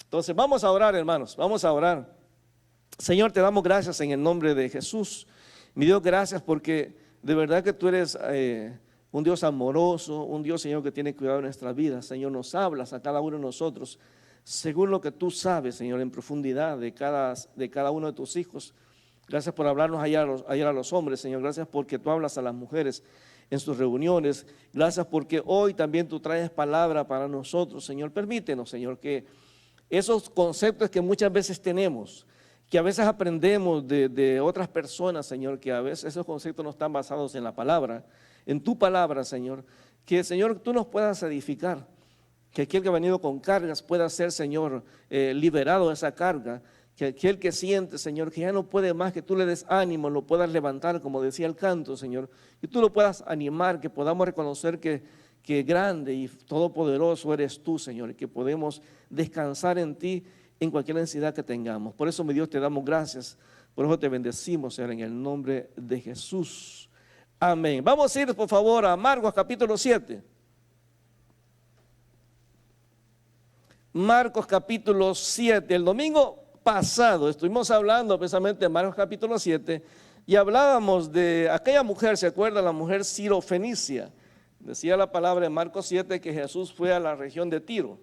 Entonces vamos a orar, hermanos, vamos a orar. Señor, te damos gracias en el nombre de Jesús. Mi Dios, gracias porque de verdad que tú eres un Dios amoroso, un Dios, Señor, que tiene cuidado de nuestra vida. Señor, nos hablas a cada uno de nosotros según lo que tú sabes, Señor, en profundidad de cada uno de tus hijos. Gracias por hablarnos ayer a los hombres, Señor. Gracias porque tú hablas a las mujeres en sus reuniones. Gracias porque hoy también tú traes palabra para nosotros, Señor. Permítenos, Señor, que esos conceptos que muchas veces tenemos, que a veces aprendemos de otras personas, Señor, que a veces esos conceptos no están basados en la palabra, en tu palabra, Señor, que, Señor, tú nos puedas edificar, que aquel que ha venido con cargas pueda ser, Señor, liberado de esa carga, que aquel que siente, Señor, que ya no puede más, que tú le des ánimo, lo puedas levantar, como decía el canto, Señor, que tú lo puedas animar, que podamos reconocer que grande y todopoderoso eres tú, Señor, y que podemos descansar en ti en cualquier necesidad que tengamos. Por eso, mi Dios, te damos gracias, por eso te bendecimos, Señor, en el nombre de Jesús. Amén. Vamos a ir, por favor, a Marcos capítulo 7. Marcos capítulo 7. El domingo pasado estuvimos hablando precisamente de Marcos capítulo 7 y hablábamos de aquella mujer, ¿se acuerda? La mujer sirofenicia. Decía la palabra en Marcos 7 que Jesús fue a la región de Tiro.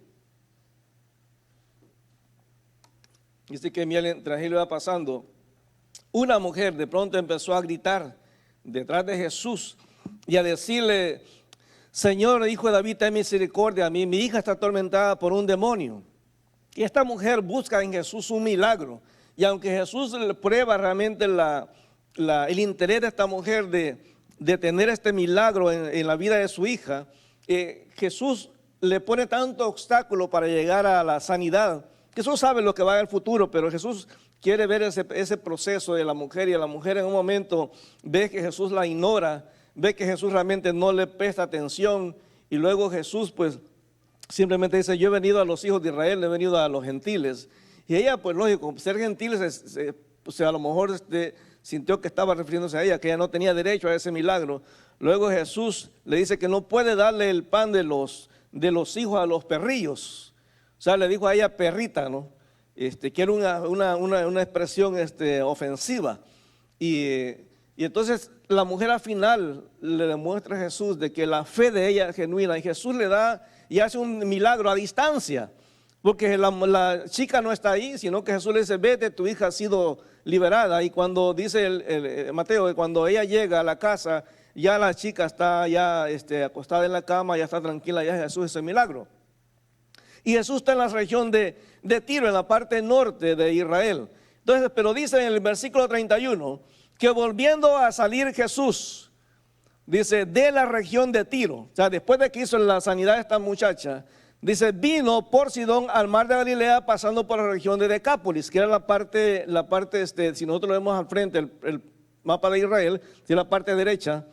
Dice que mientras él iba pasando, una mujer de pronto empezó a gritar detrás de Jesús y a decirle: Señor, hijo de David, ten misericordia a mí, mi hija está atormentada por un demonio. Y esta mujer busca en Jesús un milagro. Y aunque Jesús le prueba realmente el interés de esta mujer de tener este milagro en la vida de su hija, Jesús le pone tanto obstáculo para llegar a la sanidad. Jesús sabe lo que va en el futuro, pero Jesús quiere ver ese proceso de la mujer, y a la mujer en un momento ve que Jesús la ignora, ve que Jesús realmente no le presta atención, y luego Jesús pues simplemente dice: yo he venido a los hijos de Israel, he venido a los gentiles. Y ella, pues lógico, ser gentiles, a lo mejor sintió que estaba refiriéndose a ella, que ella no tenía derecho a ese milagro. Luego Jesús le dice que no puede darle el pan de los hijos a los perrillos. O sea, le dijo a ella perrita, ¿no? Que era una expresión ofensiva. Y entonces la mujer al final le demuestra a Jesús de que la fe de ella es genuina, y Jesús le da y hace un milagro a distancia, porque la chica no está ahí, sino que Jesús le dice: vete, tu hija ha sido liberada. Y cuando dice Mateo, que cuando ella llega a la casa, ya la chica está ya acostada en la cama, ya está tranquila, ya Jesús hizo el milagro. Y Jesús está en la región de Tiro, en la parte norte de Israel. Entonces, pero dice en el versículo 31 que volviendo a salir Jesús, dice, de la región de Tiro, o sea, después de que hizo la sanidad de esta muchacha, dice, vino por Sidón al mar de Galilea, pasando por la región de Decápolis, que era la parte si nosotros lo vemos al frente, el mapa de Israel, de la parte derecha,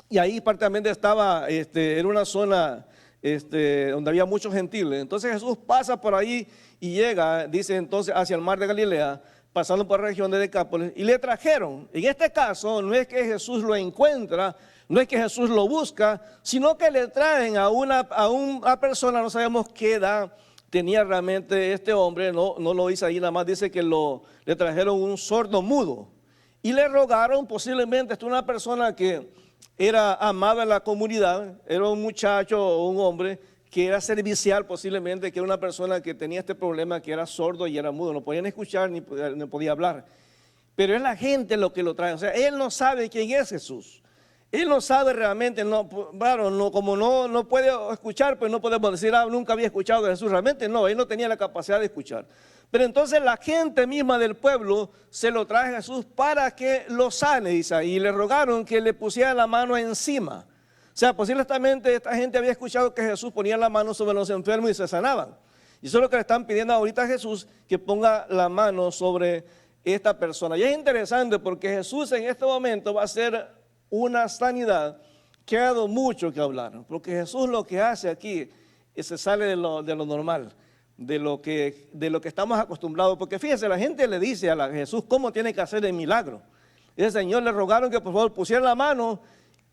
y ahí prácticamente estaba, era una zona donde había muchos gentiles. Entonces Jesús pasa por ahí y llega, dice entonces, hacia el mar de Galilea, pasando por la región de Decápolis, y le trajeron. En este caso no es que Jesús lo encuentra, no es que Jesús lo busca, sino que le traen a una persona, no sabemos qué edad tenía realmente este hombre, no lo dice ahí, nada más dice que le trajeron un sordo mudo, y le rogaron, posiblemente una persona que era amada en la comunidad, era un muchacho o un hombre que era servicial, posiblemente, que era una persona que tenía este problema, que era sordo y era mudo, no podían escuchar ni podía hablar. Pero es la gente lo que lo trae, o sea, él no sabe quién es Jesús. Él no sabe realmente, como no puede escuchar, pues no podemos decir, nunca había escuchado de Jesús. Realmente no, él no tenía la capacidad de escuchar. Pero entonces la gente misma del pueblo se lo trae a Jesús para que lo sane, dice ahí, y le rogaron que le pusiera la mano encima. O sea, posiblemente esta gente había escuchado que Jesús ponía la mano sobre los enfermos y se sanaban. Y eso es lo que le están pidiendo ahorita a Jesús, que ponga la mano sobre esta persona. Y es interesante porque Jesús en este momento va a hacer una sanidad que ha dado mucho que hablar. Porque Jesús lo que hace aquí se sale de lo normal, de lo que estamos acostumbrados. Porque fíjense, la gente le dice a Jesús cómo tiene que hacer el milagro. Y el Señor le rogaron que por favor pusiera la mano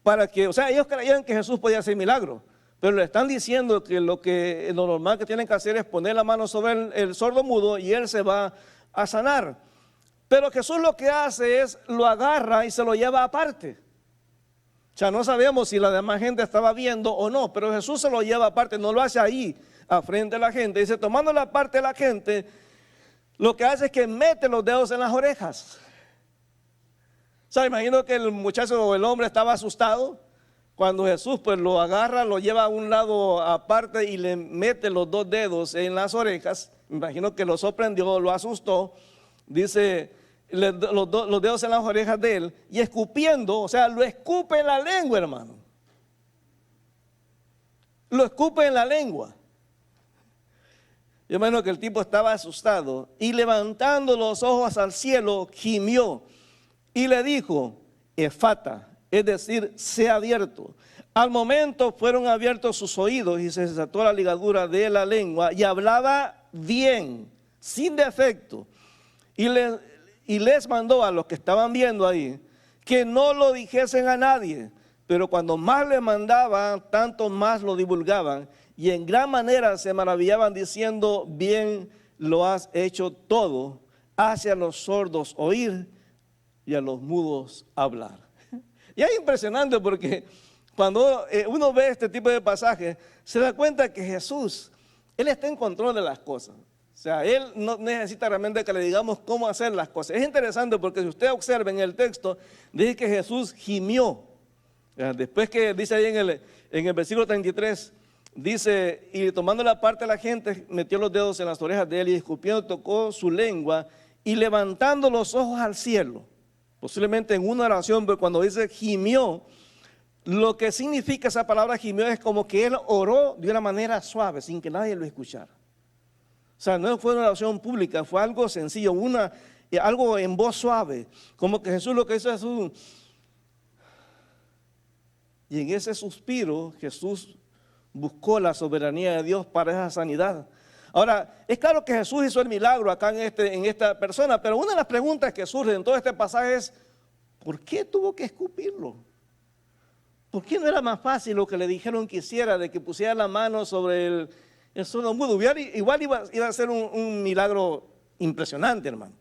para que, o sea, ellos creían que Jesús podía hacer milagros. Pero le están diciendo que lo normal que tienen que hacer es poner la mano sobre el sordo mudo y él se va a sanar. Pero Jesús lo que hace es lo agarra y se lo lleva aparte. O sea, no sabemos si la demás gente estaba viendo o no, pero Jesús se lo lleva aparte, no lo hace ahí, a frente de la gente. Dice, tomando la parte de la gente, lo que hace es que mete los dedos en las orejas. O sea, imagino que el muchacho o el hombre estaba asustado. Cuando Jesús pues lo agarra, lo lleva a un lado aparte y le mete los dos dedos en las orejas. Me imagino que lo sorprendió, lo asustó. Dice, los dedos en las orejas de él y escupiendo, o sea, lo escupe en la lengua, hermano. Lo escupe en la lengua. Yo imagino que el tipo estaba asustado y levantando los ojos al cielo, gimió y le dijo, Efata, es decir, sea abierto. Al momento fueron abiertos sus oídos y se desató la ligadura de la lengua y hablaba bien, sin defecto. Y les mandó a los que estaban viendo ahí que no lo dijesen a nadie, pero cuando más le mandaban, tanto más lo divulgaban y en gran manera se maravillaban diciendo, bien lo has hecho todo, hace a los sordos oír y a los mudos hablar. Y es impresionante porque cuando uno ve este tipo de pasajes, se da cuenta que Jesús, Él está en control de las cosas. O sea, Él no necesita realmente que le digamos cómo hacer las cosas. Es interesante porque si usted observa en el texto, dice que Jesús gimió. Después que dice ahí en el versículo 33, dice, y tomando la parte de la gente, metió los dedos en las orejas de él y escupiendo tocó su lengua y levantando los ojos al cielo. Posiblemente en una oración, pero cuando dice gimió, lo que significa esa palabra gimió es como que él oró de una manera suave, sin que nadie lo escuchara. O sea, no fue una oración pública, fue algo sencillo, algo en voz suave. Como que Jesús lo que hizo es y en ese suspiro Jesús buscó la soberanía de Dios para esa sanidad. Ahora, es claro que Jesús hizo el milagro acá en esta persona, pero una de las preguntas que surge en todo este pasaje es, ¿por qué tuvo que escupirlo? ¿Por qué no era más fácil lo que le dijeron que hiciera, de que pusiera la mano sobre el sordo mudo? Igual iba a ser un milagro impresionante, hermano.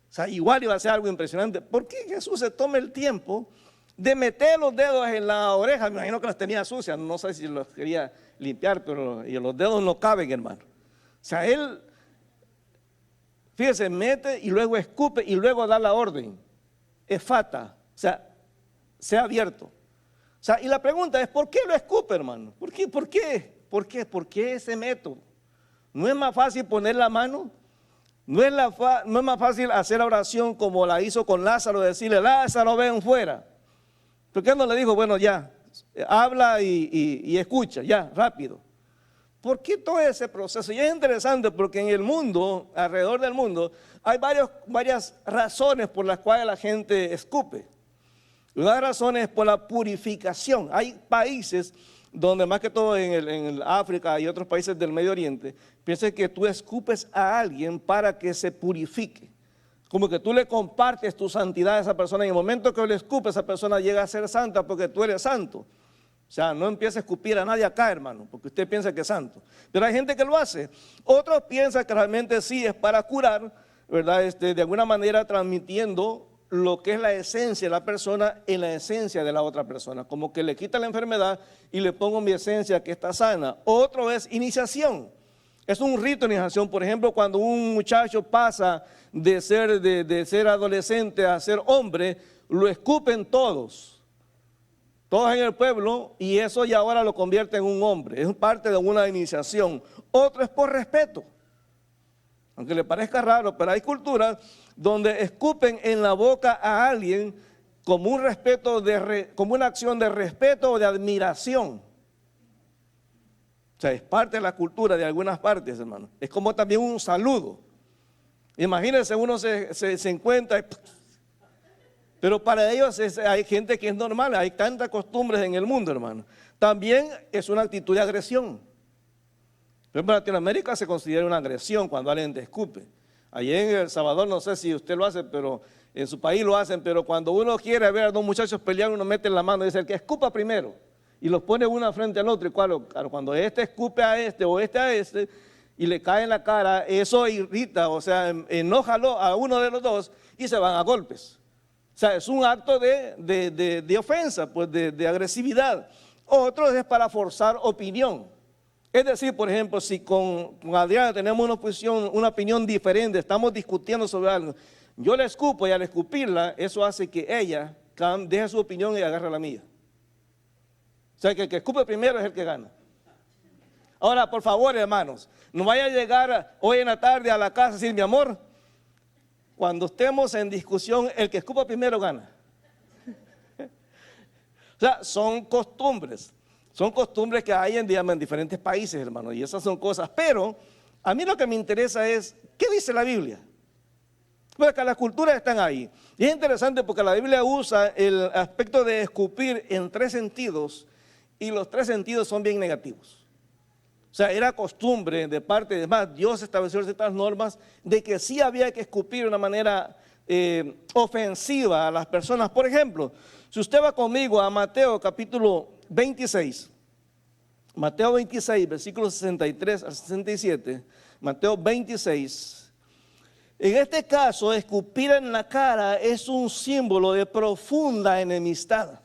O sea, igual iba a ser algo impresionante. ¿Por qué Jesús se toma el tiempo de meter los dedos en la oreja? Me imagino que las tenía sucias, no sé si los quería limpiar, pero los dedos no caben, hermano. O sea, él, fíjese, mete y luego escupe y luego da la orden. Efata, o sea abierto. O sea, y la pregunta es, ¿por qué lo escupe, hermano? ¿Por qué ese método? ¿No es más fácil poner la mano? ¿No es más fácil hacer la oración como la hizo con Lázaro, decirle, Lázaro, ven fuera? ¿Por qué no le dijo, bueno, ya, habla y escucha, ya, rápido? ¿Por qué todo ese proceso? Y es interesante porque en el mundo, alrededor del mundo, hay varias razones por las cuales la gente escupe. Una razón es por la purificación. Hay países donde más que todo en el África y otros países del Medio Oriente, piensa que tú escupes a alguien para que se purifique. Como que tú le compartes tu santidad a esa persona. En el momento que le escupes, esa persona llega a ser santa porque tú eres santo. O sea, no empieza a escupir a nadie acá, hermano, porque usted piensa que es santo. Pero hay gente que lo hace. Otros piensan que realmente sí es para curar, ¿verdad? De alguna manera transmitiendo lo que es la esencia de la persona en la esencia de la otra persona. Como que le quita la enfermedad y le pongo mi esencia que está sana. Otro es iniciación. Es un rito de iniciación. Por ejemplo, cuando un muchacho pasa de ser adolescente a ser hombre, lo escupen todos en el pueblo, y eso ya ahora lo convierte en un hombre. Es parte de una iniciación. Otro es por respeto. Aunque le parezca raro, pero hay culturas donde escupen en la boca a alguien como un respeto, como una acción de respeto o de admiración. O sea, es parte de la cultura de algunas partes, hermano. Es como también un saludo. Imagínense, uno se encuentra, pero para ellos hay gente que es normal, hay tantas costumbres en el mundo, hermano. También es una actitud de agresión. Por ejemplo, en Latinoamérica se considera una agresión cuando alguien te escupe. Allí en El Salvador, no sé si usted lo hace, pero en su país lo hacen, pero cuando uno quiere ver a dos muchachos pelear, uno mete la mano y dice, el que escupa primero. y los pone uno frente al otro. Y claro, cuando este escupe a este o este a este y le cae en la cara, eso irrita, o sea, enójalo a uno de los dos y se van a golpes. O sea, es un acto de ofensa, pues de agresividad. Otro es para forzar opinión. Es decir, por ejemplo, si con Adriana tenemos una opinión diferente, estamos discutiendo sobre algo, yo le escupo y al escupirla, eso hace que ella deje su opinión y agarre la mía. O sea, que el que escupe primero es el que gana. Ahora, por favor, hermanos, no vaya a llegar hoy en la tarde a la casa y decir, mi amor, cuando estemos en discusión, el que escupa primero gana. O sea, son costumbres que hay en diferentes países, hermano, y esas son cosas. Pero a mí lo que me interesa es, ¿qué dice la Biblia? Porque las culturas están ahí. Y es interesante porque la Biblia usa el aspecto de escupir en 3 sentidos, y los 3 sentidos son bien negativos. O sea, era costumbre de parte de más, Dios estableció ciertas normas de que sí había que escupir de una manera ofensiva a las personas. Por ejemplo, si usted va conmigo a Mateo capítulo 26, Mateo 26, versículos 63 al 67, Mateo 26, en este caso, escupir en la cara es un símbolo de profunda enemistad,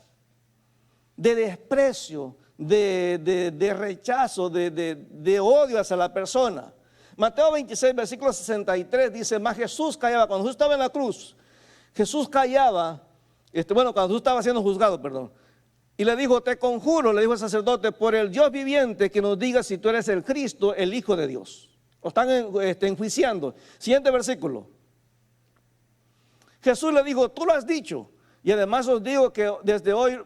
de desprecio, de rechazo, de odio hacia la persona. Mateo 26, versículo 63 dice, mas Jesús callaba, cuando Jesús estaba en la cruz, Jesús callaba, cuando Jesús estaba siendo juzgado, perdón, y le dijo, te conjuro, le dijo el sacerdote, por el Dios viviente, que nos diga si tú eres el Cristo, el Hijo de Dios. Lo están enjuiciando. Siguiente versículo. Jesús le dijo, tú lo has dicho, y además os digo que desde hoy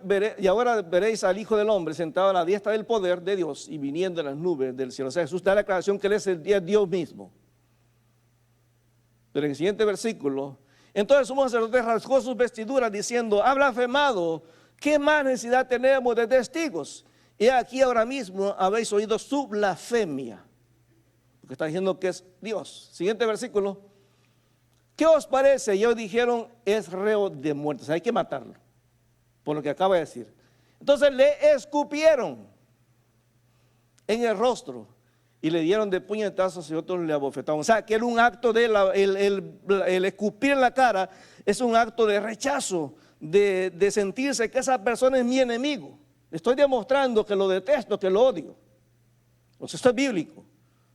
ahora veréis al Hijo del Hombre sentado a la diestra del poder de Dios y viniendo en las nubes del cielo. O sea, Jesús da la declaración que Él es el Dios mismo. Pero en el siguiente versículo, entonces el sumo sacerdote rasgó sus vestiduras diciendo, ha blasfemado, ¿qué más necesidad tenemos de testigos? Y aquí ahora mismo habéis oído su blasfemia, porque está diciendo que es Dios. Siguiente versículo. ¿Qué os parece? Ellos dijeron, es reo de muerte, o sea, hay que matarlo, por lo que acaba de decir. Entonces le escupieron en el rostro y le dieron de puñetazos y otros le abofetaron. O sea, que era un acto el escupir en la cara es un acto de rechazo, de sentirse que esa persona es mi enemigo. Estoy demostrando que lo detesto, que lo odio. O sea, esto es bíblico.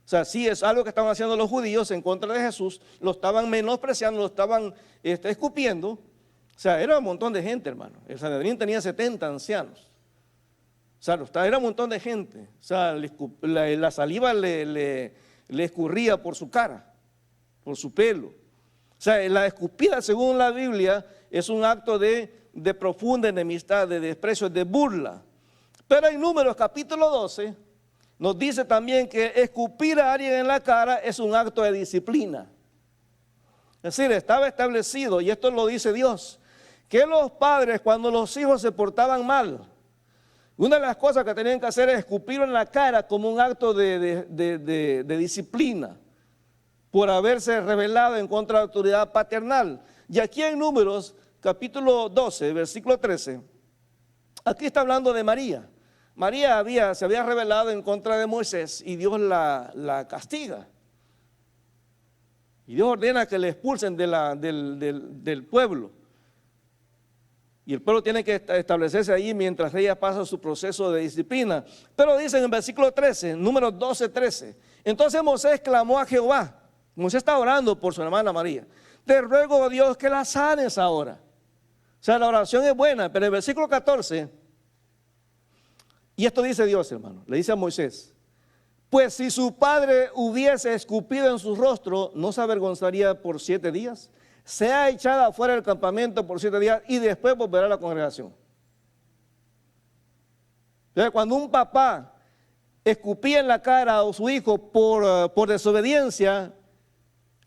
O sea, sí es algo que estaban haciendo los judíos en contra de Jesús, lo estaban menospreciando, lo estaban escupiendo. O sea, era un montón de gente, hermano. El Sanedrín tenía 70 ancianos. O sea, era un montón de gente. O sea, la saliva le escurría por su cara, por su pelo. O sea, la escupida, según la Biblia, es un acto de profunda enemistad, de desprecio, de burla. Pero en Números capítulo 12 nos dice también que escupir a alguien en la cara es un acto de disciplina. Es decir, estaba establecido, y esto lo dice Dios, que los padres cuando los hijos se portaban mal, una de las cosas que tenían que hacer es escupirlo en la cara como un acto de disciplina por haberse rebelado en contra de la autoridad paternal. Y aquí en Números capítulo 12, versículo 13, aquí está hablando de María. María se había rebelado en contra de Moisés y Dios la castiga. Y Dios ordena que le expulsen del pueblo. Y el pueblo tiene que establecerse ahí mientras ella pasa su proceso de disciplina. Pero dice en el versículo 13, Números 12, 13. Entonces Moisés clamó a Jehová. Moisés está orando por su hermana María. Te ruego, oh Dios, que la sanes ahora. O sea, la oración es buena, pero el versículo 14... Y esto dice Dios, hermano, le dice a Moisés, pues si su padre hubiese escupido en su rostro, ¿no se avergonzaría por 7 días? Sea echada afuera del campamento por 7 días y después volverá a la congregación. Entonces, cuando un papá escupía en la cara a su hijo por desobediencia,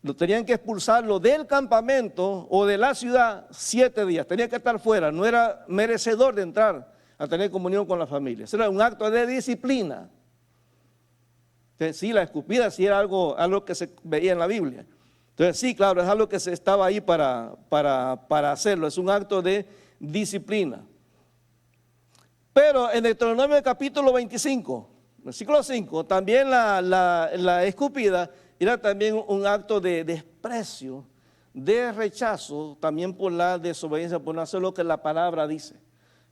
lo tenían que expulsarlo del campamento o de la ciudad 7 días. Tenía que estar fuera, no era merecedor de entrar a tener comunión con la familia. Eso era un acto de disciplina. Entonces, sí, la escupida sí era algo que se veía en la Biblia. Entonces sí, claro, es algo que se estaba ahí para hacerlo. Es un acto de disciplina. Pero en Deuteronomio capítulo 25, versículo 5, también la escupida era también un acto de desprecio, de rechazo, también por la desobediencia, por no hacer lo que la palabra dice.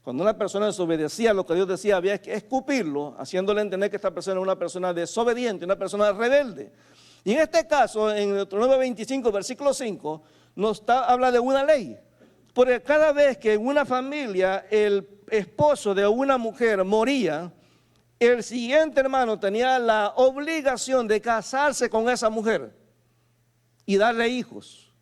Cuando una persona desobedecía lo que Dios decía, había que escupirlo, haciéndole entender que esta persona es una persona desobediente, una persona rebelde. Y en este caso, en Deuteronomio 25, versículo 5, habla de una ley. Porque cada vez que en una familia el esposo de una mujer moría, el siguiente hermano tenía la obligación de casarse con esa mujer y darle hijos.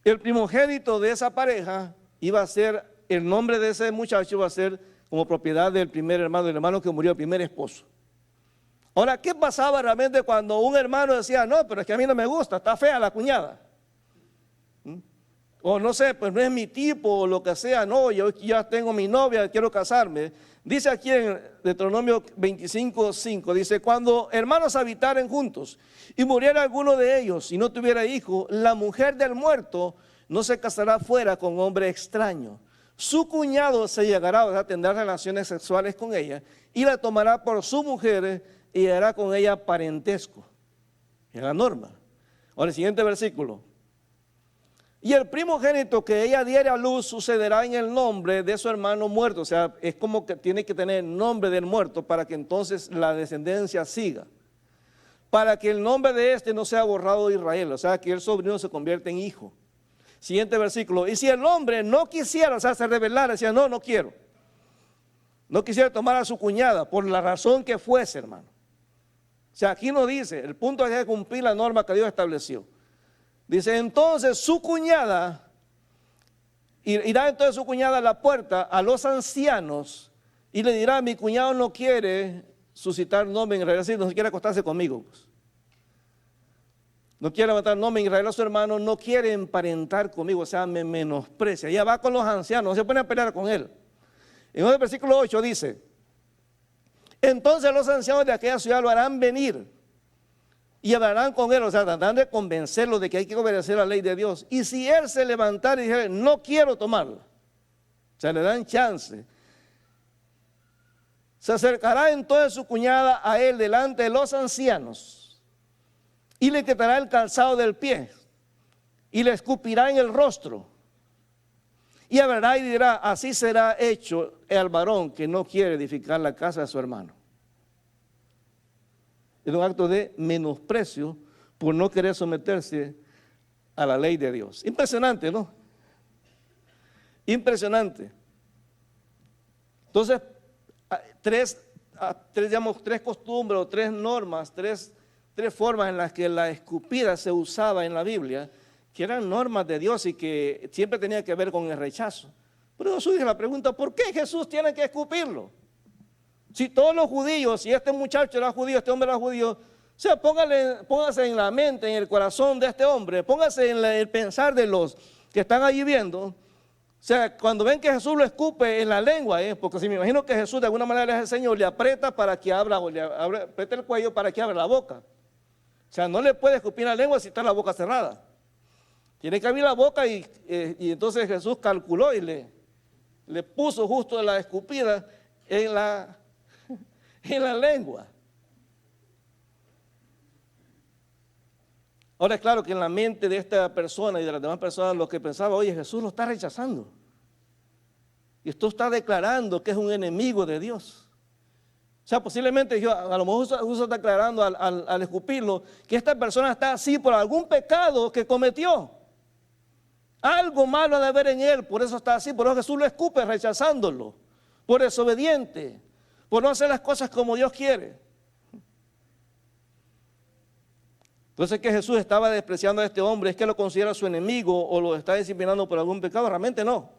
El primogénito de esa pareja iba a ser, el nombre de ese muchacho iba a ser como propiedad del primer hermano, del hermano que murió, el primer esposo. Ahora, ¿qué pasaba realmente cuando un hermano decía, no, pero es que a mí no me gusta, está fea la cuñada? O no sé, pues no es mi tipo, o lo que sea, no, yo ya tengo mi novia, quiero casarme. Dice aquí en Deuteronomio 25:5, dice, cuando hermanos habitaren juntos y muriera alguno de ellos y no tuviera hijo, la mujer del muerto no se casará fuera con hombre extraño. Su cuñado se llegará, o sea, tendrá relaciones sexuales con ella y la tomará por su mujer y hará con ella parentesco. Es la norma. Ahora el siguiente versículo. Y el primogénito que ella diere a luz sucederá en el nombre de su hermano muerto. O sea, es como que tiene que tener el nombre del muerto para que entonces la descendencia siga. Para que el nombre de este no sea borrado de Israel. O sea, que el sobrino se convierte en hijo. Siguiente versículo. Y si el hombre no quisiera, o sea, se rebelara, decía, no quiero. No quisiera tomar a su cuñada por la razón que fuese, hermano. O sea, aquí no dice, el punto es que cumplir la norma que Dios estableció. Dice, entonces su cuñada, irá entonces su cuñada a la puerta a los ancianos y le dirá, mi cuñado no quiere suscitar nombre en Israel, no quiere acostarse conmigo. Pues. No quiere levantar nombre en Israel a su hermano, no quiere emparentar conmigo, o sea, me menosprecia. Ella va con los ancianos, no se pone a pelear con él. En el versículo 8 dice, entonces los ancianos de aquella ciudad lo harán venir y hablarán con él, o sea, tratarán de convencerlo de que hay que obedecer la ley de Dios. Y si él se levantara y dijera, no quiero tomarla, o sea, le dan chance. Se acercará entonces su cuñada a él delante de los ancianos y le quitará el calzado del pie y le escupirá en el rostro. Y hablará y dirá, así será hecho el varón que no quiere edificar la casa de su hermano. Es un acto de menosprecio por no querer someterse a la ley de Dios. Impresionante, ¿no? Impresionante. Entonces, tres costumbres o tres normas, tres formas en las que la escupida se usaba en la Biblia, que eran normas de Dios y que siempre tenían que ver con el rechazo. Pero Jesús dice la pregunta, ¿por qué Jesús tiene que escupirlo? Si todos los judíos, si este muchacho era judío, este hombre era judío, o sea, póngase en la mente, en el corazón de este hombre, póngase en el pensar de los que están allí viendo. O sea, cuando ven que Jesús lo escupe en la lengua, porque si me imagino que Jesús de alguna manera es el Señor, le aprieta para que abra, o le aprieta el cuello para que abra la boca. O sea, no le puede escupir la lengua si está la boca cerrada. Tiene que abrir la boca y entonces Jesús calculó y le puso justo la escupida en la lengua. Ahora es claro que en la mente de esta persona y de las demás personas lo que pensaba, oye, Jesús lo está rechazando. Y esto está declarando que es un enemigo de Dios. O sea, posiblemente a lo mejor Jesús está declarando al escupirlo que esta persona está así por algún pecado que cometió. Algo malo ha de haber en él, por eso está así, por eso Jesús lo escupe rechazándolo, por desobediente, por no hacer las cosas como Dios quiere. Entonces, ¿que Jesús estaba despreciando a este hombre? ¿Es que lo considera su enemigo o lo está disciplinando por algún pecado? Realmente no.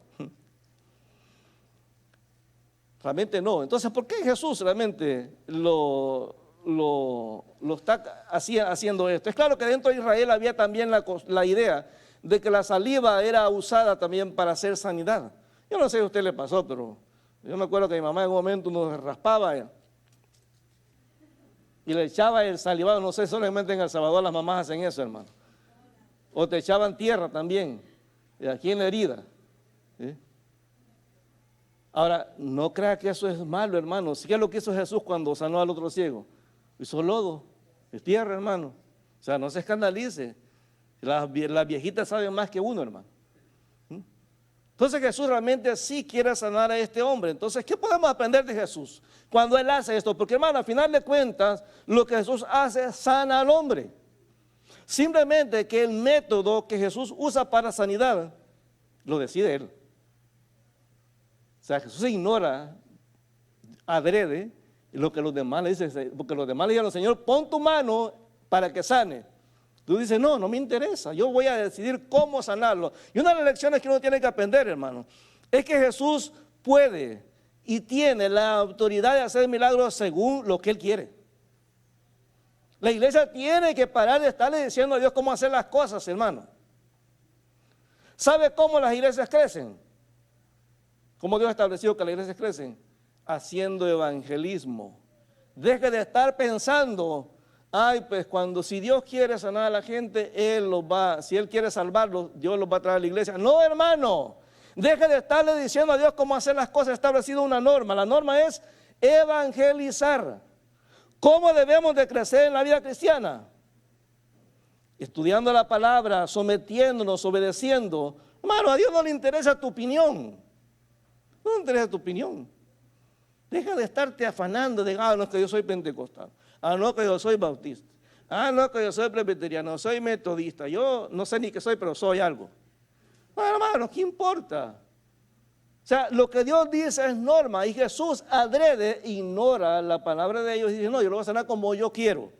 Realmente no. Entonces, ¿por qué Jesús realmente lo está haciendo esto? Es claro que dentro de Israel había también la idea de que la saliva era usada también para hacer sanidad. Yo no sé si a usted le pasó, pero yo me acuerdo que mi mamá en un momento nos raspaba y le echaba el salivado. No sé, solamente en El Salvador las mamás hacen eso, hermano. O te echaban tierra también, aquí en la herida. ¿Sí? Ahora, no crea que eso es malo, hermano. ¿Sí? ¿Qué es lo que hizo Jesús cuando sanó al otro ciego? Hizo lodo, es tierra, hermano. O sea, no se escandalice. Las viejitas saben más que uno, hermano. Entonces Jesús realmente sí quiere sanar a este hombre. Entonces, ¿qué podemos aprender de Jesús cuando Él hace esto? Porque, hermano, al final de cuentas, lo que Jesús hace sana al hombre. Simplemente que el método que Jesús usa para sanidad, lo decide Él. O sea, Jesús ignora adrede lo que los demás le dicen, porque los demás le dijeron, Señor, pon tu mano para que sane. Tú dices, no, no me interesa, yo voy a decidir cómo sanarlo. Y una de las lecciones que uno tiene que aprender, hermano, es que Jesús puede y tiene la autoridad de hacer milagros según lo que Él quiere. La iglesia tiene que parar de estarle diciendo a Dios cómo hacer las cosas, hermano. ¿Sabe cómo las iglesias crecen? ¿Cómo Dios ha establecido que las iglesias crecen? Haciendo evangelismo. Deje de estar pensando, ay, pues si Dios quiere sanar a la gente, si Él quiere salvarlos, Dios los va a traer a la iglesia. No, hermano, deje de estarle diciendo a Dios cómo hacer las cosas. Ha establecido una norma. La norma es evangelizar. ¿Cómo debemos de crecer en la vida cristiana? Estudiando la palabra, sometiéndonos, obedeciendo. Hermano, a Dios no le interesa tu opinión. No le interesa tu opinión. Deja de estarte afanando de, no, es que yo soy pentecostal. No, que yo soy bautista. No, que yo soy presbiteriano, soy metodista. Yo no sé ni qué soy, pero soy algo. Bueno, hermano, ¿qué importa? O sea, lo que Dios dice es norma y Jesús adrede ignora la palabra de ellos y dice, no, yo lo voy a sanar como yo quiero.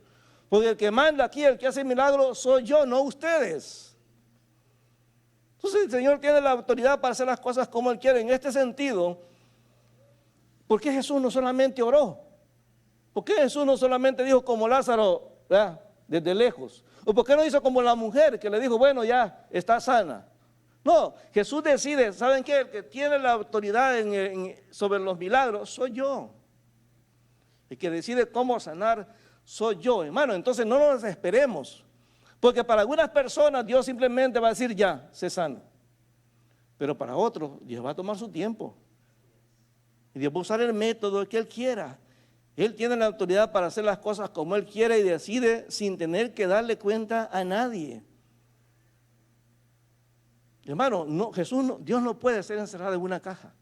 Porque el que manda aquí, el que hace milagros, soy yo, no ustedes. Entonces el Señor tiene la autoridad para hacer las cosas como Él quiere. En este sentido, ¿por qué Jesús no solamente oró? ¿Por qué Jesús no solamente dijo como Lázaro, ¿verdad?, desde lejos? ¿O por qué no hizo como la mujer que le dijo, bueno, ya está sana? No, Jesús decide, ¿saben qué? El que tiene la autoridad sobre los milagros soy yo. El que decide cómo sanar soy yo, hermano. Entonces no nos desesperemos, porque para algunas personas Dios simplemente va a decir ya, se sana. Pero para otros Dios va a tomar su tiempo. Y Dios va a usar el método que Él quiera. Él tiene la autoridad para hacer las cosas como Él quiere y decide sin tener que darle cuenta a nadie. Hermano, Dios no puede ser encerrado en una caja.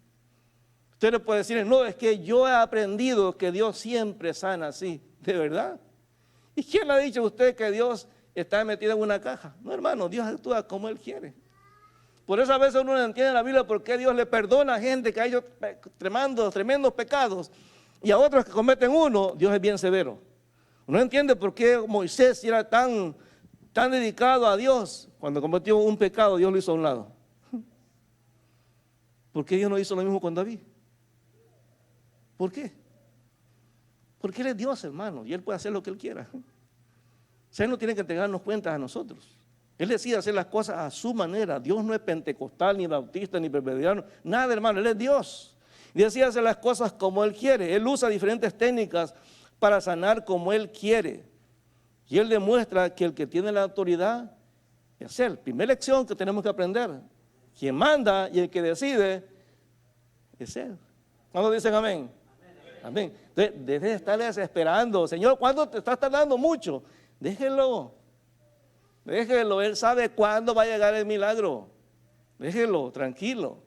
Usted le puede decir, no, es que yo he aprendido que Dios siempre sana así. ¿De verdad? ¿Y quién le ha dicho a usted que Dios está metido en una caja? No, hermano, Dios actúa como Él quiere. Por eso a veces uno no entiende en la Biblia por qué Dios le perdona a gente que ha hecho tremendos pecados y a otros que cometen uno, Dios es bien severo. Uno entiende por qué Moisés era tan dedicado a Dios. Cuando cometió un pecado, Dios lo hizo a un lado. ¿Por qué Dios no hizo lo mismo con David? ¿Por qué? Porque Él es Dios, hermano, y Él puede hacer lo que Él quiera. O sea, Él no tiene que entregarnos cuentas a nosotros. Él decide hacer las cosas a su manera. Dios no es pentecostal, ni bautista, ni presbiteriano, nada, hermano, Él es Dios. Y decide hacer las cosas como Él quiere. Él usa diferentes técnicas para sanar como Él quiere. Y Él demuestra que el que tiene la autoridad es Él. Primera lección que tenemos que aprender. Quien manda y el que decide es Él. ¿Cuándo dicen amén? Amén. Entonces, deje de estar desesperando. Señor, ¿cuándo te estás tardando mucho? Déjelo. Déjelo. Él sabe cuándo va a llegar el milagro. Déjelo, tranquilo.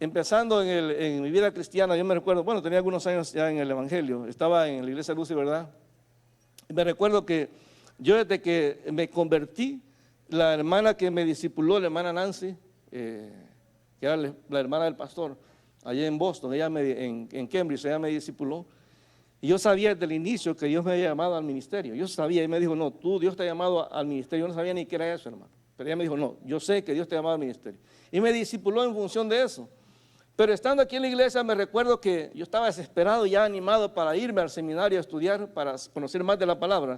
Empezando en mi vida cristiana, yo me recuerdo, bueno, tenía algunos años ya en el Evangelio. Estaba en la iglesia Luz y Verdad. Y me recuerdo que yo desde que me convertí, la hermana que me discipuló, la hermana Nancy, que era la hermana del pastor, allá en Boston, en Cambridge, ella me discipuló. Y yo sabía desde el inicio que Dios me había llamado al ministerio. Yo sabía, y me dijo, no, Dios te ha llamado al ministerio. Yo no sabía ni qué era eso, hermano. Pero ella me dijo, no, yo sé que Dios te ha llamado al ministerio. Y me discipuló en función de eso. Pero estando aquí en la iglesia me recuerdo que yo estaba desesperado, ya animado para irme al seminario a estudiar, para conocer más de la palabra.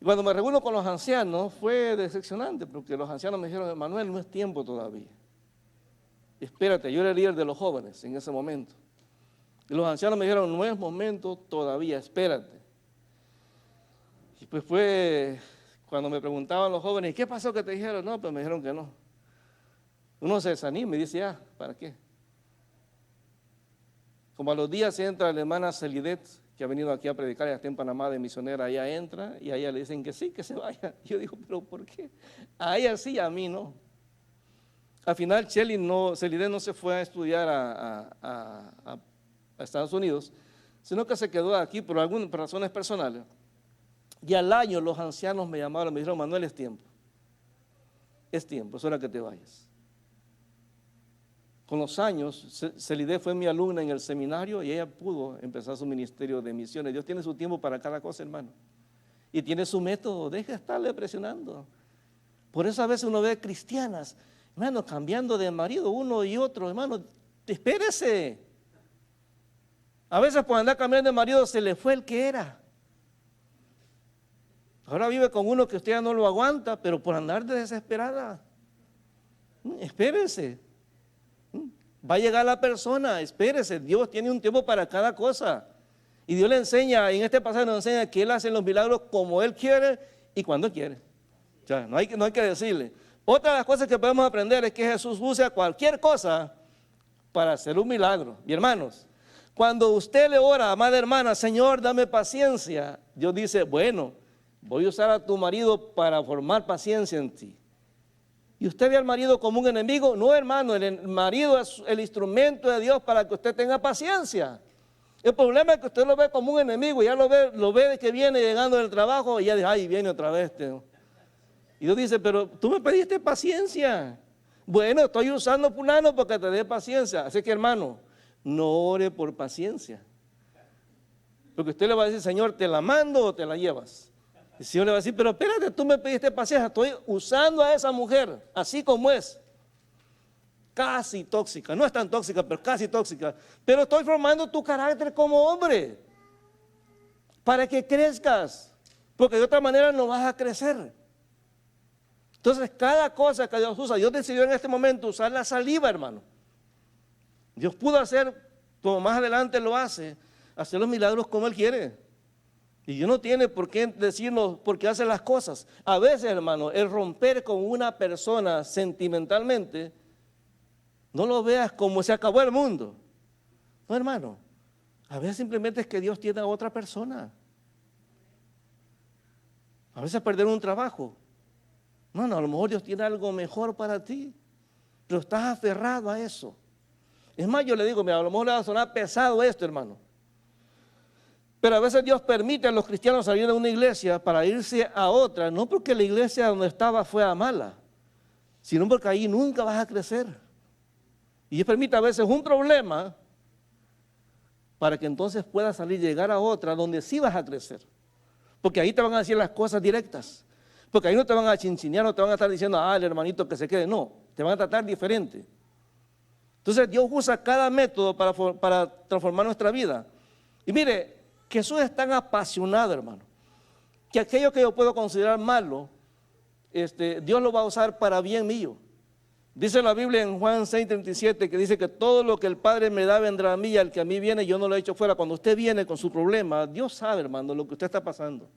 Y cuando me reúno con los ancianos fue decepcionante, porque los ancianos me dijeron, Manuel, no es tiempo todavía. Espérate, yo era el líder de los jóvenes en ese momento. Y los ancianos me dijeron, no es momento todavía, espérate. Y pues fue cuando me preguntaban los jóvenes, ¿qué pasó que te dijeron? No, pues me dijeron que no. Uno se desanima y dice, ¿para qué? Como a los días entra la hermana Celidet, que ha venido aquí a predicar, ya está en Panamá de misionera, ella entra y a ella le dicen que sí, que se vaya. Yo digo, ¿pero por qué? A ella sí, a mí no. Al final Celidet no se fue a estudiar a Estados Unidos, sino que se quedó aquí por algunas razones personales. Y al año los ancianos me llamaron, me dijeron, Manuel, es tiempo, es hora que te vayas. Con los años, Celidet fue mi alumna en el seminario y ella pudo empezar su ministerio de misiones. Dios tiene su tiempo para cada cosa, hermano. Y tiene su método, deja de estarle presionando. Por eso a veces uno ve cristianas, hermano, cambiando de marido uno y otro, hermano, espérese. A veces por andar cambiando de marido se le fue el que era. Ahora vive con uno que usted ya no lo aguanta, pero por andar de desesperada. Espérese. Va a llegar la persona, espérese. Dios tiene un tiempo para cada cosa. Y Dios le enseña, en este pasaje nos enseña que Él hace los milagros como Él quiere y cuando quiere. O sea, no hay que decirle. Otra de las cosas que podemos aprender es que Jesús usa cualquier cosa para hacer un milagro. Y hermanos, cuando usted le ora, amada hermana, Señor, dame paciencia, Dios dice, bueno, voy a usar a tu marido para formar paciencia en ti. ¿Y usted ve al marido como un enemigo? No, hermano, el marido es el instrumento de Dios para que usted tenga paciencia. El problema es que usted lo ve como un enemigo, ya lo ve de que viene llegando del trabajo y ya dice, ay, viene otra vez. Y Dios dice, pero tú me pediste paciencia. Bueno, estoy usando fulano porque te dé paciencia. Así que, hermano, no ore por paciencia. Porque usted le va a decir, Señor, ¿te la mando o te la llevas? Y el Señor le va a decir, pero espérate, tú me pediste paciencia, estoy usando a esa mujer, así como es, casi tóxica, no es tan tóxica, pero casi tóxica, pero estoy formando tu carácter como hombre, para que crezcas, porque de otra manera no vas a crecer. Entonces, cada cosa que Dios usa, Dios decidió en este momento usar la saliva, hermano. Dios pudo hacer, como más adelante lo hace, hacer los milagros como Él quiere. Y Dios no tiene por qué decirnos por qué hace las cosas. A veces, hermano, el romper con una persona sentimentalmente, no lo veas como se acabó el mundo. No, hermano, a veces simplemente es que Dios tiene a otra persona. A veces perder un trabajo. No, a lo mejor Dios tiene algo mejor para ti, pero estás aferrado a eso. Es más, yo le digo, mira, a lo mejor le va a sonar pesado esto, hermano. Pero a veces Dios permite a los cristianos salir de una iglesia para irse a otra, no porque la iglesia donde estaba fue a mala, sino porque ahí nunca vas a crecer. Y Dios permite a veces un problema para que entonces puedas salir, llegar a otra donde sí vas a crecer. Porque ahí te van a decir las cosas directas. Porque ahí no te van a chinchinear, no te van a estar diciendo, el hermanito que se quede. No, te van a tratar diferente. Entonces Dios usa cada método para transformar nuestra vida. Y mire, Jesús es tan apasionado, hermano, que aquello que yo puedo considerar malo, Dios lo va a usar para bien mío. Dice la Biblia en Juan 6:37 que dice que todo lo que el Padre me da vendrá a mí, y al que a mí viene yo no lo he hecho fuera. Cuando usted viene con su problema, Dios sabe, hermano, lo que usted está pasando.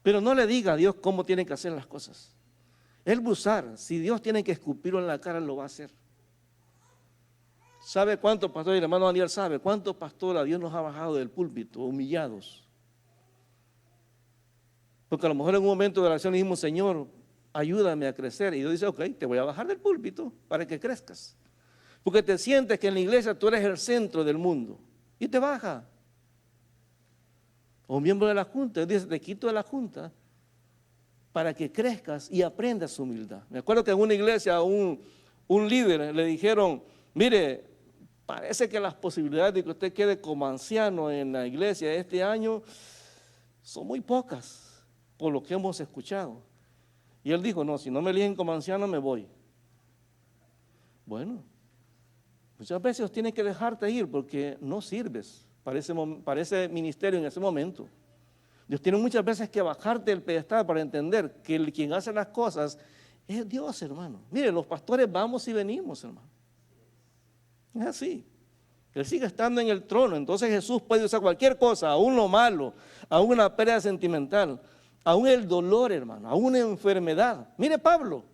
Pero no le diga a Dios cómo tiene que hacer las cosas. Él va a usar, si Dios tiene que escupirlo en la cara, lo va a hacer. ¿Sabe cuántos pastores, el hermano Daniel sabe cuántos pastores a Dios nos ha bajado del púlpito, humillados? Porque a lo mejor en un momento de oración le dijimos, Señor, ayúdame a crecer. Y Dios dice, ok, te voy a bajar del púlpito para que crezcas. Porque te sientes que en la iglesia tú eres el centro del mundo. Y te baja. O un miembro de la junta, Dios dice, te quito de la junta para que crezcas y aprendas humildad. Me acuerdo que en una iglesia a un líder le dijeron, mire, parece que las posibilidades de que usted quede como anciano en la iglesia este año son muy pocas, por lo que hemos escuchado. Y él dijo, no, si no me eligen como anciano me voy. Bueno, muchas veces Dios tiene que dejarte ir porque no sirves para ese ministerio en ese momento. Dios tiene muchas veces que bajarte del pedestal para entender que quien hace las cosas es Dios, hermano. Mire, los pastores vamos y venimos, hermano. Es así. Él sigue estando en el trono. Entonces Jesús puede usar cualquier cosa, aún lo malo, aún una pérdida sentimental, aún el dolor, hermano, aún una enfermedad. Mire Pablo.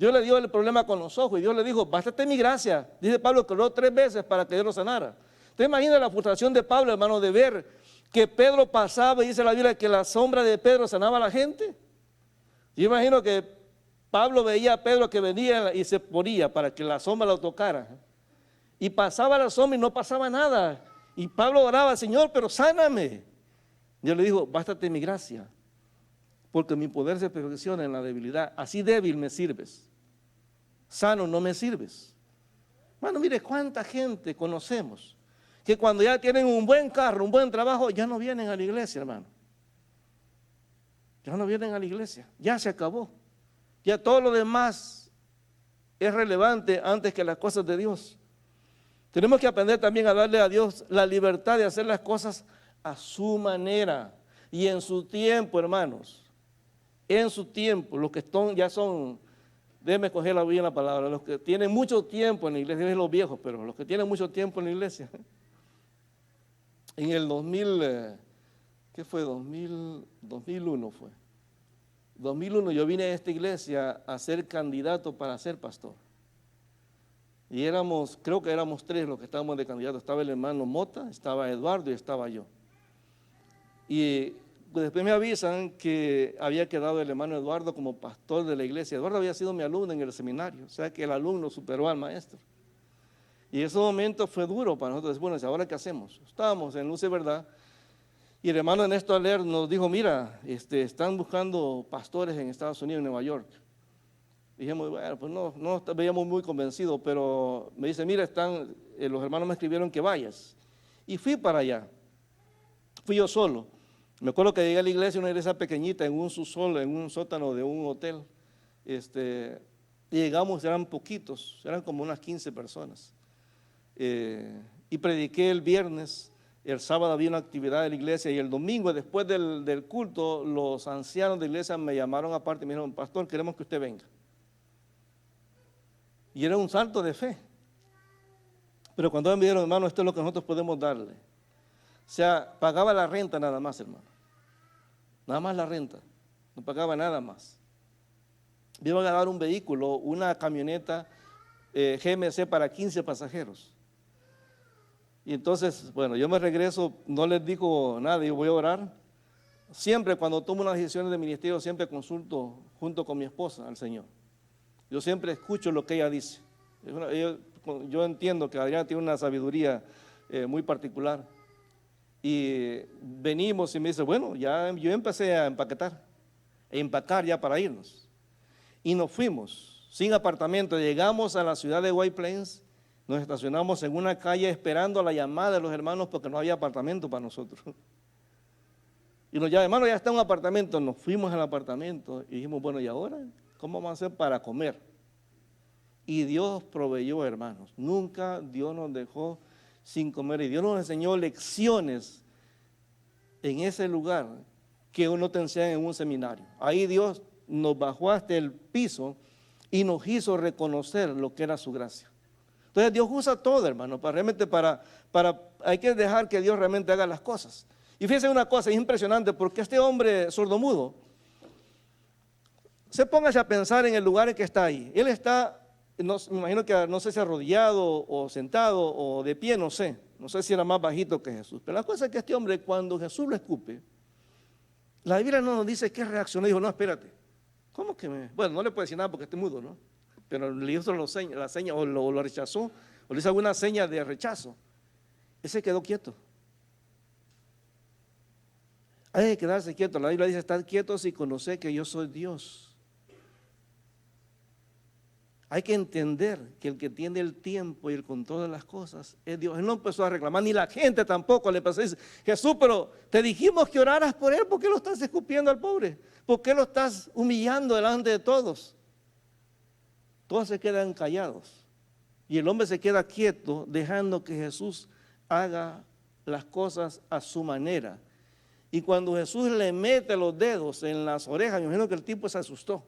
Dios le dio el problema con los ojos y Dios le dijo, bástate mi gracia. Dice Pablo que oró 3 veces para que Dios lo sanara. ¿Usted imagina la frustración de Pablo, hermano, de ver que Pedro pasaba y dice la Biblia que la sombra de Pedro sanaba a la gente? Yo imagino que Pablo veía a Pedro que venía y se ponía para que la sombra lo tocara. Y pasaba la sombra y no pasaba nada. Y Pablo oraba, Señor, pero sáname. Dios le dijo, bástate mi gracia, porque mi poder se perfecciona en la debilidad. Así débil me sirves, sano no me sirves. Bueno, mire cuánta gente conocemos que cuando ya tienen un buen carro, un buen trabajo, ya no vienen a la iglesia, hermano. Ya no vienen a la iglesia, ya se acabó. Ya todo lo demás es relevante antes que las cosas de Dios. Tenemos que aprender también a darle a Dios la libertad de hacer las cosas a su manera y en su tiempo, hermanos. En su tiempo, los que ya son, déjenme cogerla bien la palabra, los que tienen mucho tiempo en la iglesia, es los viejos, pero los que tienen mucho tiempo en la iglesia. En el 2000, ¿qué fue? 2001 fue. 2001 yo vine a esta iglesia a ser candidato para ser pastor. Y creo que éramos 3 los que estábamos de candidato. Estaba el hermano Mota, estaba Eduardo y estaba yo. Y después me avisan que había quedado el hermano Eduardo como pastor de la iglesia. Eduardo había sido mi alumno en el seminario, o sea que el alumno superó al maestro. Y ese momento fue duro para nosotros. Bueno, ¿ahora qué hacemos? Estábamos en Luz de Verdad y el hermano Ernesto Aler nos dijo, mira, están buscando pastores en Estados Unidos, en Nueva York. Dijimos, bueno, pues no veíamos muy convencidos, pero me dice, mira, los hermanos me escribieron que vayas. Y fui para allá, fui yo solo. Me acuerdo que llegué a la iglesia, una iglesia pequeñita, en un subsuelo, en un sótano de un hotel. Y llegamos, eran poquitos, eran como unas 15 personas. Y prediqué el viernes, el sábado había una actividad de la iglesia y el domingo, después del culto, los ancianos de la iglesia me llamaron aparte y me dijeron, pastor, queremos que usted venga. Y era un salto de fe. Pero cuando me dijeron, hermano, esto es lo que nosotros podemos darle. O sea, pagaba la renta nada más, hermano. Nada más la renta. No pagaba nada más. Me iban a dar un vehículo, una camioneta GMC para 15 pasajeros. Y entonces, bueno, yo me regreso, no les digo nada, yo voy a orar. Siempre cuando tomo unas decisiones de ministerio, siempre consulto junto con mi esposa al Señor. Yo siempre escucho lo que ella dice. Yo entiendo que Adriana tiene una sabiduría muy particular. Y venimos y me dice, bueno, ya yo empecé a empacar ya para irnos. Y nos fuimos, sin apartamento. Llegamos a la ciudad de White Plains, nos estacionamos en una calle esperando la llamada de los hermanos porque no había apartamento para nosotros. Y nos llaman, hermano, ya está un apartamento. Nos fuimos al apartamento y dijimos, bueno, ¿y ahora cómo vamos a hacer para comer? Y Dios proveyó, hermanos. Nunca Dios nos dejó sin comer. Y Dios nos enseñó lecciones en ese lugar que uno te enseña en un seminario. Ahí Dios nos bajó hasta el piso y nos hizo reconocer lo que era su gracia. Entonces Dios usa todo, hermano, hay que dejar que Dios realmente haga las cosas. Y fíjense una cosa, es impresionante porque este hombre sordomudo, se póngase a pensar en el lugar en que está ahí. Él está, me imagino que no sé si arrodillado o sentado o de pie, no sé si era más bajito que Jesús. Pero la cosa es que este hombre, cuando Jesús lo escupe, la Biblia no nos dice qué reaccionó. Dijo, no, espérate, ¿cómo que bueno, no le puede decir nada porque esté mudo, ¿no? Pero le hizo la seña o lo rechazó, o le hizo alguna seña de rechazo. Él se quedó quieto. Hay que quedarse quieto. La Biblia dice, estad quietos y conoced que yo soy Dios. Hay que entender que el que tiene el tiempo y el control de las cosas es Dios. Él no empezó a reclamar, ni la gente tampoco le empezó a decir, Jesús, pero te dijimos que oraras por él, ¿por qué lo estás escupiendo al pobre? ¿Por qué lo estás humillando delante de todos? Todos se quedan callados y el hombre se queda quieto dejando que Jesús haga las cosas a su manera. Y cuando Jesús le mete los dedos en las orejas, me imagino que el tipo se asustó.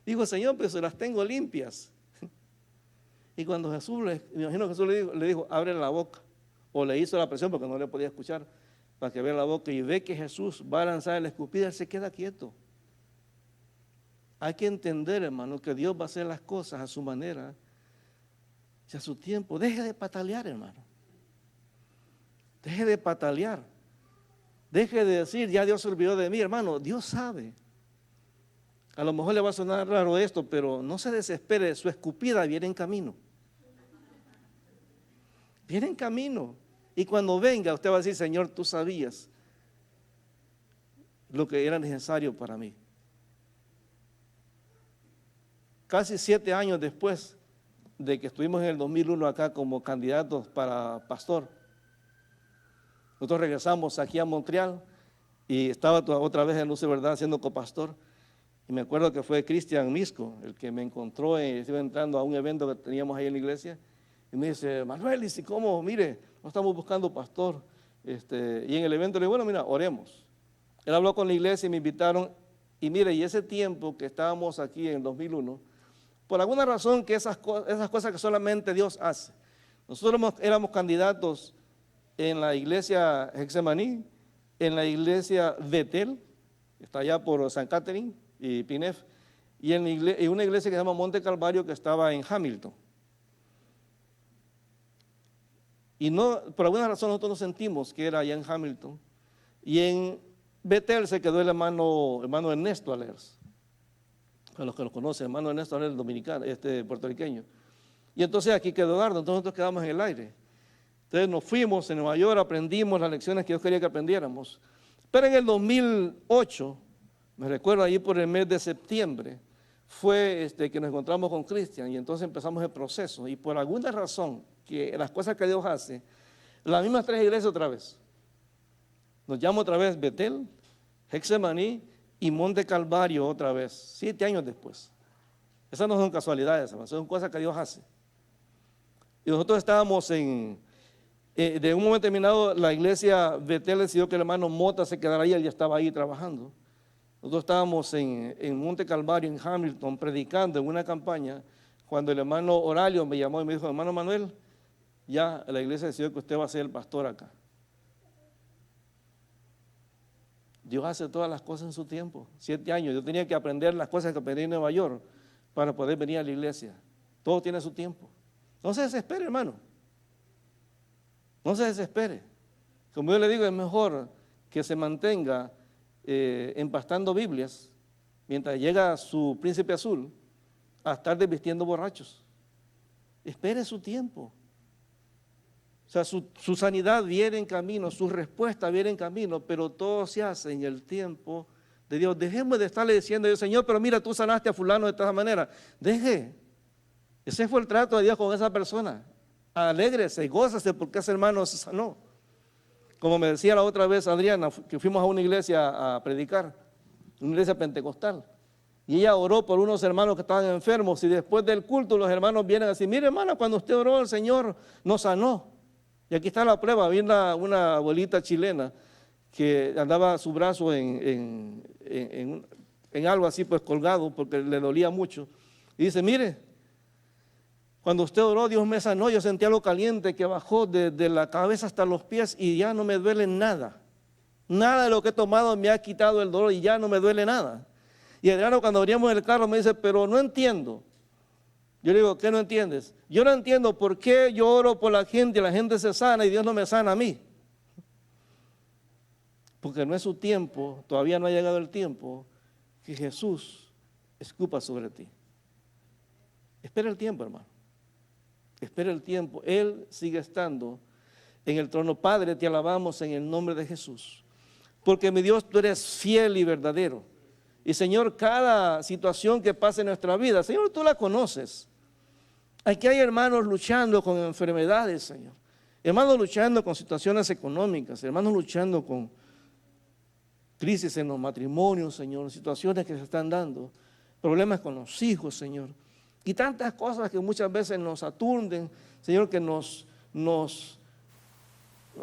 Dijo, Señor, pero se las tengo limpias. Y cuando Jesús, me imagino que Jesús le dijo, abre la boca. O le hizo la presión porque no le podía escuchar, para que vea la boca y ve que Jesús va a lanzar el escupido, él se queda quieto. Hay que entender, hermano, que Dios va a hacer las cosas a su manera y a su tiempo. Deje de patalear, hermano. Deje de patalear. Deje de decir, ya Dios se olvidó de mí, hermano. Dios sabe. A lo mejor le va a sonar raro esto, pero no se desespere. Su escupida viene en camino. Viene en camino. Y cuando venga, usted va a decir, Señor, tú sabías lo que era necesario para mí. Casi 7 años después de que estuvimos en el 2001 acá como candidatos para pastor, nosotros regresamos aquí a Montreal y estaba otra vez en Luz de Verdad siendo copastor. Y me acuerdo que fue Cristian Misco el que me encontró, iba entrando a un evento que teníamos ahí en la iglesia. Y me dice, Manuel, ¿y cómo? Mire, no estamos buscando pastor. Y en el evento le digo, bueno, mira, oremos. Él habló con la iglesia y me invitaron. Y mire, y ese tiempo que estábamos aquí en el 2001, por alguna razón que esas cosas que solamente Dios hace. Nosotros éramos candidatos en la iglesia Hexemaní, en la iglesia Betel, que está allá por San Catherine y Pinef, y en una iglesia que se llama Monte Calvario, que estaba en Hamilton. Y no, por alguna razón nosotros nos sentimos que era allá en Hamilton. Y en Betel se quedó el hermano Ernesto Alers. A los que lo conocen, hermano Ernesto Alers, dominicano, puertorriqueño. Y entonces aquí quedó Eduardo, entonces nosotros quedamos en el aire. Entonces nos fuimos en Nueva York, aprendimos las lecciones que Dios quería que aprendiéramos. Pero en el 2008, me recuerdo ahí por el mes de septiembre, fue que nos encontramos con Cristian y entonces empezamos el proceso. Y por alguna razón, que las cosas que Dios hace, las mismas 3 iglesias otra vez. Nos llama otra vez Betel, Hexemaní y Monte Calvario otra vez, 7 años después. Esas no son casualidades, son cosas que Dios hace. Y nosotros estábamos de un momento determinado, la iglesia Betel decidió que el hermano Mota se quedara ahí, él ya estaba ahí trabajando. Nosotros estábamos en Monte Calvario, en Hamilton, predicando en una campaña, cuando el hermano Oralio me llamó y me dijo, hermano Manuel, ya la iglesia decidió que usted va a ser el pastor acá. Dios hace todas las cosas en su tiempo. 7 años, yo tenía que aprender las cosas que aprendí en Nueva York para poder venir a la iglesia. Todo tiene su tiempo. No se desespere, hermano. No se desespere. Como yo le digo, es mejor que se mantenga empastando Biblias mientras llega su príncipe azul a estar desvistiendo borrachos. Espere su tiempo. O sea, su sanidad viene en camino, su respuesta viene en camino, pero todo se hace en el tiempo de Dios. Dejemos de estarle diciendo, Señor, pero mira, tú sanaste a fulano de esta manera. Deje. Ese fue el trato de Dios con esa persona. Alégrese, gózase porque ese hermano se sanó. Como me decía la otra vez Adriana, que fuimos a una iglesia a predicar, una iglesia pentecostal. Y ella oró por unos hermanos que estaban enfermos y después del culto los hermanos vienen a decir, mire hermana, cuando usted oró el Señor nos sanó. Y aquí está la prueba, había una abuelita chilena que andaba su brazo en algo así pues colgado porque le dolía mucho. Y dice, mire, cuando usted oró Dios me sanó, yo sentía lo caliente que bajó desde la cabeza hasta los pies y ya no me duele nada. Nada de lo que he tomado me ha quitado el dolor y ya no me duele nada. Y Adriano cuando veníamos en el carro me dice, pero no entiendo. Yo le digo, ¿qué no entiendes? Yo no entiendo por qué yo oro por la gente y la gente se sana y Dios no me sana a mí. Porque no es su tiempo, todavía no ha llegado el tiempo que Jesús escupa sobre ti. Espera el tiempo, hermano. Espera el tiempo. Él sigue estando en el trono. Padre, te alabamos en el nombre de Jesús. Porque mi Dios, tú eres fiel y verdadero. Y Señor, cada situación que pasa en nuestra vida, Señor, tú la conoces. Aquí hay hermanos luchando con enfermedades, Señor. Hermanos luchando con situaciones económicas, hermanos luchando con crisis en los matrimonios, Señor, situaciones que se están dando, problemas con los hijos, Señor. Y tantas cosas que muchas veces nos aturden, Señor, que nos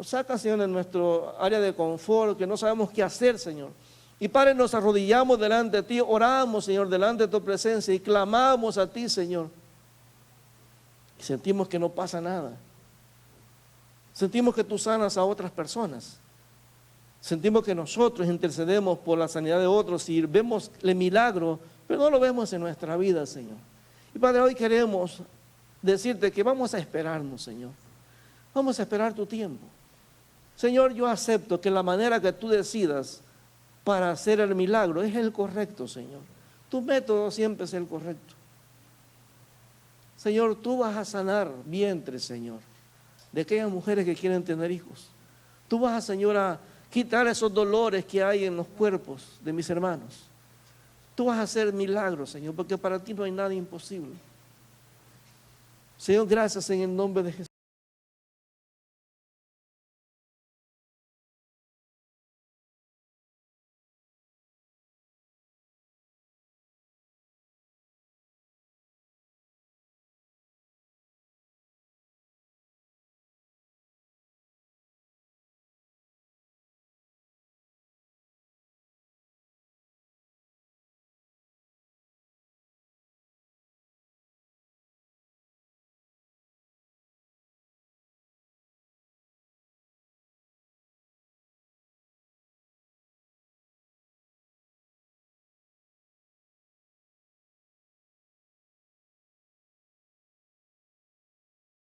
sacan, Señor, de nuestro área de confort, que no sabemos qué hacer, Señor. Y Padre, nos arrodillamos delante de ti, oramos, Señor, delante de tu presencia y clamamos a ti, Señor. Y sentimos que no pasa nada. Sentimos que tú sanas a otras personas. Sentimos que nosotros intercedemos por la sanidad de otros y vemos el milagro, pero pero no lo vemos en nuestra vida, Señor. Y Padre, hoy queremos decirte que vamos a esperarnos, Señor. Vamos a esperar tu tiempo. Señor, yo acepto que la manera que tú decidas para hacer el milagro es el correcto, Señor. Tu método siempre es el correcto. Señor, tú vas a sanar vientres, Señor, de aquellas mujeres que quieren tener hijos. Tú vas, Señor, a quitar esos dolores que hay en los cuerpos de mis hermanos. Tú vas a hacer milagros, Señor, porque para ti no hay nada imposible. Señor, gracias en el nombre de Jesús.